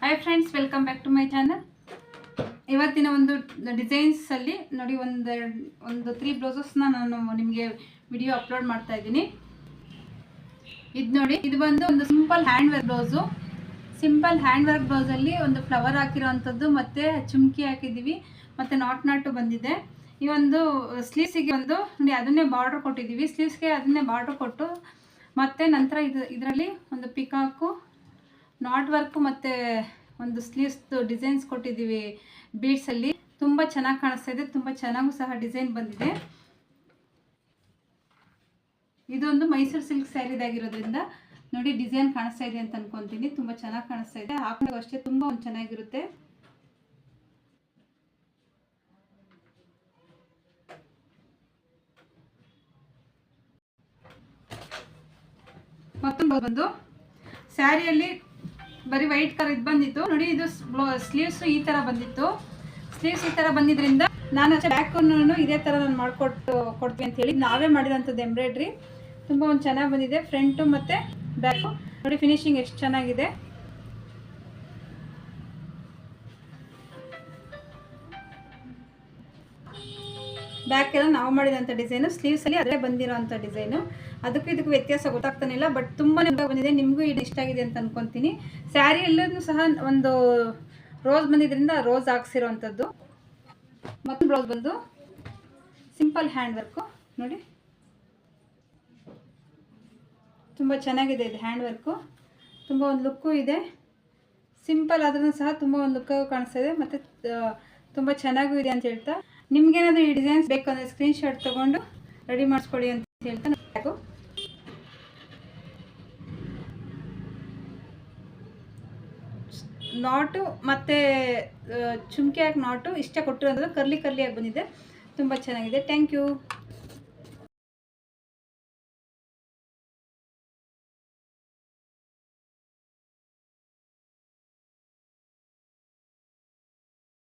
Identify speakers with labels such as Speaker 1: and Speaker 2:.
Speaker 1: Hi friends, welcome back to my channel. ಇವತ್ತಿನ ಒಂದು ಡಿಸೈನ್ಸಲ್ಲಿ ನೋಡಿ ಒಂದು 3 ಬ್ಲೌಸಸ್ನ ನಾನು ನಿಮಗೆ ವಿಡಿಯೋ ಅಪ್ಲೋಡ್ ಮಾಡ್ತಾ ಇದ್ದೀನಿ. ಇದು ನೋಡಿ, ಇದು ಬಂದು ಒಂದು simple hand work blouse. Simple hand work ಬ್ಲೌಸಲ್ಲಿ ಒಂದು ಫ್ಲವರ್ ಹಾಕಿರೋವಂಥದ್ದು ಮತ್ತು ಚುಮ್ಕಿ ಹಾಕಿದ್ದೀವಿ ಮತ್ತು ನಾಟು ಬಂದಿದೆ. ಈ ಒಂದು ಸ್ಲೀವ್ಸಿಗೆ ಒಂದು ನೋಡಿ ಅದನ್ನೇ ಬಾರ್ಡ್ರ್ ಕೊಟ್ಟಿದ್ದೀವಿ. ಸ್ಲೀವ್ಸ್ಗೆ ಅದನ್ನೇ ಬಾರ್ಡ್ರ್ ಕೊಟ್ಟು ಮತ್ತು ನಂತರ ಇದರಲ್ಲಿ ಒಂದು ಪಿಕಾಕು, ನಾಟ್ ವರ್ಕು ಮತ್ತು ಒಂದು ಸ್ಲೀವ್ಸ್ದು ಡಿಸೈನ್ಸ್ ಕೊಟ್ಟಿದ್ದೀವಿ ಬೀಡ್ಸಲ್ಲಿ. ತುಂಬ ಚೆನ್ನಾಗಿ ಕಾಣಿಸ್ತಾ ಇದೆ, ತುಂಬ ಚೆನ್ನಾಗೂ ಸಹ ಡಿಸೈನ್ ಬಂದಿದೆ. ಇದೊಂದು ಮೈಸೂರು ಸಿಲ್ಕ್ ಸ್ಯಾರಿದಾಗಿರೋದ್ರಿಂದ ನೋಡಿ ಡಿಸೈನ್ ಕಾಣಿಸ್ತಾ ಇದೆ ಅಂತ ಅನ್ಕೊತೀನಿ. ತುಂಬ ಚೆನ್ನಾಗಿ ಕಾಣಿಸ್ತಾ ಇದೆ, ಹಾಕೊಂಡಾಗ ಅಷ್ಟೇ ತುಂಬ ಚೆನ್ನಾಗಿರುತ್ತೆ. ಮತ್ತೊಂದು ಬಂದು ಸ್ಯಾರಿಯಲ್ಲಿ ಬರೀ ವೈಟ್ ಕಲರ್ ಇದು ಬಂದಿತ್ತು ನೋಡಿ. ಇದು ಸ್ಲೀವ್ಸ್ ಈ ಥರ ಬಂದಿತ್ತು. ಸ್ಲೀವ್ಸ್ ಈ ಥರ ಬಂದಿದ್ದರಿಂದ ನಾನು ಅಷ್ಟೇ ಬ್ಯಾಕನ್ನು ಇದೇ ಥರ ನಾನು ಕೊಡ್ತೀನಿ ಅಂತ ಹೇಳಿ ನಾವೇ ಮಾಡಿರೋಂಥದ್ದು ಎಂಬ್ರಾಯ್ಡ್ರಿ. ತುಂಬ ಒಂದು ಚೆನ್ನಾಗಿ ಬಂದಿದೆ. ಫ್ರಂಟು ಮತ್ತು ಬ್ಯಾಕು ನೋಡಿ ಫಿನಿಶಿಂಗ್ ಎಷ್ಟು ಚೆನ್ನಾಗಿದೆ. ಬ್ಯಾಕ್ ಎಲ್ಲ ನಾವು ಮಾಡಿರೋಂಥ ಡಿಸೈನು, ಸ್ಲೀವ್ಸಲ್ಲಿ ಅದೇ ಬಂದಿರೋಂಥ ಡಿಸೈನು. ಅದಕ್ಕೂ ಇದಕ್ಕೂ ವ್ಯತ್ಯಾಸ ಗೊತ್ತಾಗ್ತಾನಿಲ್ಲ, ಬಟ್ ತುಂಬಾ ಬಂದಿದೆ. ನಿಮಗೂ ಇದು ಇಷ್ಟ ಆಗಿದೆ ಅಂತ ಅನ್ಕೊತೀನಿ. ಸ್ಯಾರಿ ಎಲ್ಲದೂ ಸಹ ಒಂದು ರೋಸ್ ಬಂದಿದ್ದರಿಂದ ರೋಸ್ ಹಾಕ್ಸಿರೋವಂಥದ್ದು. ಮತ್ತು ಬ್ಲೌಸ್ ಬಂದು ಸಿಂಪಲ್ ಹ್ಯಾಂಡ್ ವರ್ಕು ನೋಡಿ, ತುಂಬ ಚೆನ್ನಾಗಿದೆ. ಇದು ಹ್ಯಾಂಡ್ ವರ್ಕು ತುಂಬ ಒಂದು ಲುಕ್ಕು ಇದೆ. ಸಿಂಪಲ್ ಆದ್ರೂ ಸಹ ತುಂಬ ಒಂದು ಲುಕ್ಕಾಗೂ ಕಾಣಿಸ್ತಾ ಇದೆ ಮತ್ತು ತುಂಬ ಚೆನ್ನಾಗೂ ಇದೆ ಅಂತ ಹೇಳ್ತಾ, ನಿಮ್ಗೇನಾದರೂ ಈ ಡಿಸೈನ್ಸ್ ಬೇಕು ಅಂದರೆ ಸ್ಕ್ರೀನ್ಶಾಟ್ ತೊಗೊಂಡು ರೆಡಿ ಮಾಡಿಸ್ಕೊಳ್ಳಿ ಅಂತ ಹೇಳ್ತಾ ಸಾಕು. ನಾಟು ಮತ್ತು ಚುಮ್ಕಿ ಹಾಕಿ ನಾಟು ಇಷ್ಟ ಕೊಟ್ಟಿರೋದು ಕರ್ಲಿ ಆಗಿ ಬಂದಿದೆ. ತುಂಬ ಚೆನ್ನಾಗಿದೆ. Thank you.